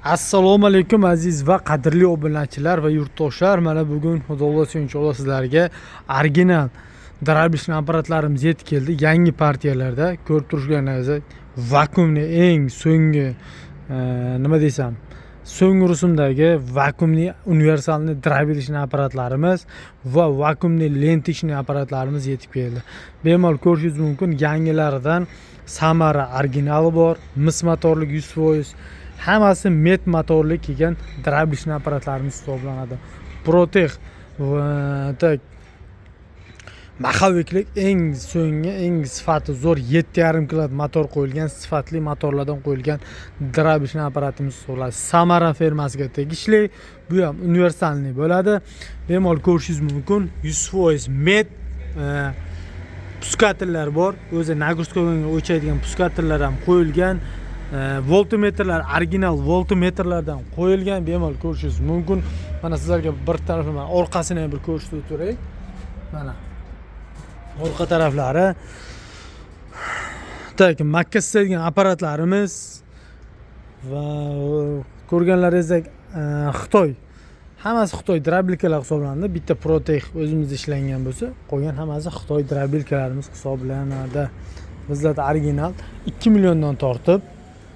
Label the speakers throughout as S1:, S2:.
S1: Assalomu alaykum aziz va qadrli obunachilar va yurtdoshlar. Mana bugun Xudo inshaalloh sizlarga original drabishli apparatlarimiz yetib keldi. Yangi partiyalarda ko'rib turishganingizdek vakuumli eng so'nggi nima desam, so'nggi rusumdagi vakuumli universalni drabishli apparatlarimiz va vakuumli lentichli apparatlarimiz yetib keldi. Bemalol ko'rishingiz mumkin. Yangilaridan Samara originali bor, mis motorli 100%. Hammasi met motorli kelgan drabishli apparatlarimiz hisoblanadi. Protec va maxaviklik eng so'nggi, eng sifati zo'r 7,5 kW motor qo'yilgan, sifatli motorlardan qo'yilgan drabishli apparatimiz hisoblanadi. Samara firmasiga tegishli, bu ham universalni bo'ladi. Bemalol ko'rishingiz mumkin. 100% met puskatorlar bor. O'zi nagruskaga o'lchaydigan puskatorlar ham qo'yilgan. Voltmetrlar original voltmetrlardan qo'yilgan. Bemalol ko'rishingiz mumkin. Mana sizlarga bir tarafini, orqasini ham bir ko'rsatib o'tiray. Mana orqa taraflari makkaslaydigan apparatlarimiz va ko'rganlaringizdek Xitoy, hammasi Xitoy drabilkalar hisoblanadi. Bitta Protec o'zimizda ishlangan bo'lsa, qolgan hammasi Xitoy drabilkalarimiz hisoblanadi. Bizlarda original 2 milliondan tortib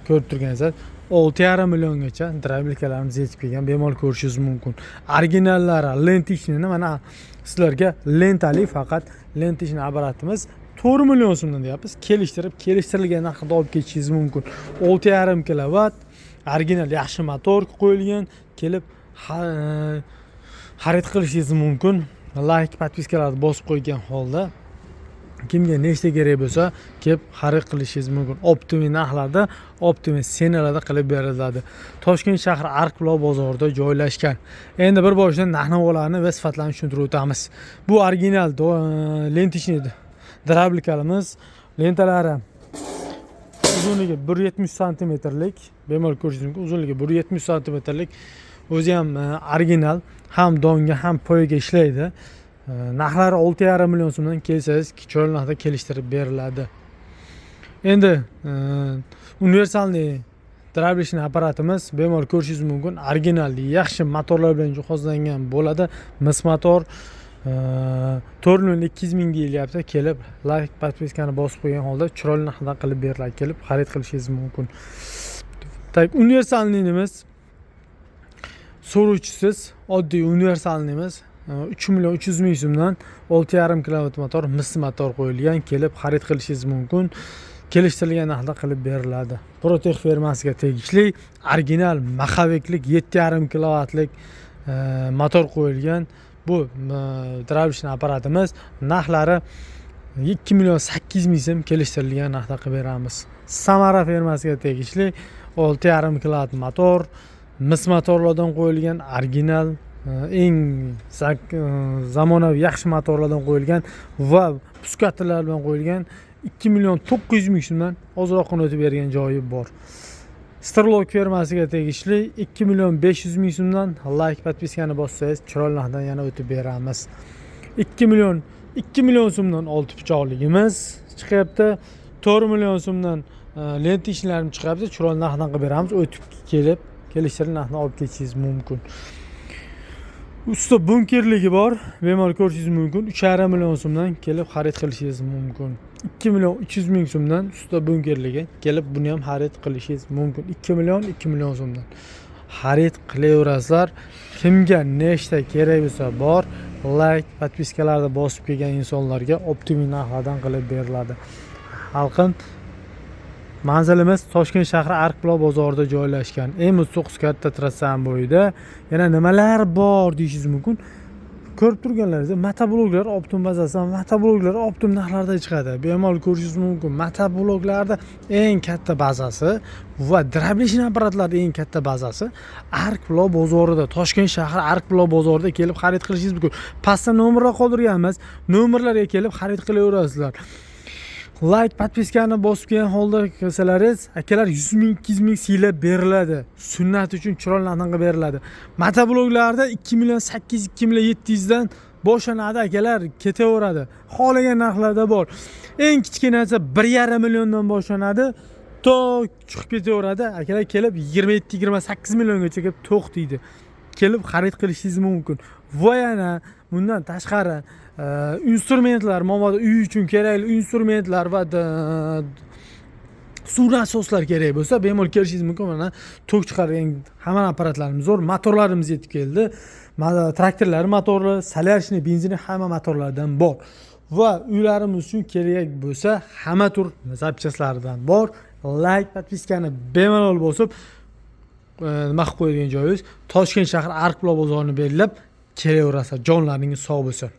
S1: ko'rib turganingizdek 6,5 milliongacha drabilkalarimiz yetib kelgan. Bemalol ko'rishingiz mumkin. Originallari lentichni, mana sizlarga lentali, faqat lentichni apparatimiz 4 million so'mdan deyapmiz. Kelishtirilgan narxda olib ketishingiz mumkin. 6,5 kW original yaxshi motor qo'yilgan, kelib xarid qilishingiz mumkin. Like, podpiskalarni bosib qo'ygan holda kimga nechta kerak bo'lsa, kelib xarid qilishingiz mumkin. Optimum narxlarda, optimum senalarda qilib beriladi. Toshkent shahri Arqbuloq bozorida joylashgan. Endi bir boshdan narx-navolarni va sifatlarini tushuntirib o'tamiz. Bu original lentichni drabilkalarimiz. Lentalari uzunligi 170 cm-lik, bemalol ko'rishingiz mumkin. Uzunligi 170 cm-lik. O'zi ham original, ham donga, ham poyaga ishlaydi. Narxlari 6,5 million so'mdan kelsangiz, chiroyli narxda kelishtirib beriladi. Endi universalni drabishli apparatimiz bemalol ko'rishingiz mumkin. Originalli, yaxshi motorlar bilan jihozlangan bo'ladi. Mis motor 4,200 ming deyilyapti. Kelib like, podpiskani bosib qo'ygan holda chiroyli narxda qilib beriladi. Kelib xarid qilishingiz mumkin. Universalnimiz so'rovchisiz oddiy universalnimiz 3 million 300 ming so'mdan 6,5 kW motor, mis motor qo'yilgan. Kelib xarid qilishingiz mumkin. Kelishtirilgan narxda qilib beriladi. Protec firmasiga tegishli original maxaviklik 7,5 kWlik motor qo'yilgan. Bu drabishli apparatimiz narxlari 2 million 800 ming so'm kelishtirilgan narxda qilib beramiz. Samara firmasiga tegishli 6,5 kW motor, mis motorlardan qo'yilgan original eng zamonaviy yaxshi motorlardan qo'yilgan va puskatorlar bilan qo'yilgan 2 million 900 ming so'mdan ozroqini o'tib bergan joyi bor. Strlok firmasiga tegishli 2 million 500 ming so'mdan like, podpiskani bossangiz chiroyli narxdan yana o'tib beramiz. 2 million so'mdan olti pichoqligimiz chiqyapti. 4 million so'mdan lentichlarimiz chiqyapti. Chiroyli narxdan qilib beramiz. O'tib kelib kelishtirilgan narxdan olib ketishingiz mumkin. Usta bunkerligi bor. Bemalol ko'rishingiz mumkin. 3,5 million so'mdan kelib xarid qilishingiz mumkin. 2 million 300 ming so'mdan usta bunkerligi kelib buni ham xarid qilishingiz mumkin. 2 million so'mdan xarid qilaverasizlar. Kimga nechta kerak bo'lsa bor, like, podpiskalarni bosib kelgan insonlarga optimum narxlardan qilib beriladi. Xalqim, manzilimiz Toshkent shahri Arqbuloq bozorida joylashgan. M9 katta trassan bo'yida yana nimalar bor deyishingiz mumkin. Ko'rib turganlaringizdek, motobloklar optim bazasi, motobloklar optim narxlarda chiqadi. Bemalol ko'rishingiz mumkin. Motobloklarda eng katta bazasi va drabishli apparatlarda eng katta bazasi Arqbuloq bozorida, Toshkent shahri Arqbuloq bozorida kelib xarid qilishingiz mumkin. Pastda nomerlar qoldirganmiz. Nomerlarga kelib xarid qilaverasizlar. Like, podpiskani bosib kelgan holda kelsalaringiz, akalar 100 ming, 200 ming siylab beriladi. Sunnat uchun chiroyli narxdan qilib beriladi. Motobloklarda 2 million 800, 2 million 700 dan boshlanadi akalar, ketaveradi. Xohlagan narxlarda bor. Eng kichkinasi 1,5 milliondan boshlanadi. tok chiqib ketaveradi. Akalar kelib 27-28 milliongacha kelib to'q deydi. Kelib xarid qilishingiz mumkin. Va yana bundan tashqari instrumentlar, momoda uy uchun kerakli instrumentlar va suv nasoslar kerak bo'lsa, bemalol kelishingiz mumkin. Mana tok chiqargan hamma apparatlarimiz bor, motorlarimiz yetib keldi. Traktorlar motori, solyarishni, benzini hamma motorlardan bor. Va uylarimiz uchun kerak bo'lsa, hamma tur zapchastlardan bor. Like, podpiskani bemalol bosib, nima qilib qo'yadigan joyingiz Toshkent shahri Arq bozorini belgilab kelaverasizlar. Jonlaringiz sog' bo'lsin.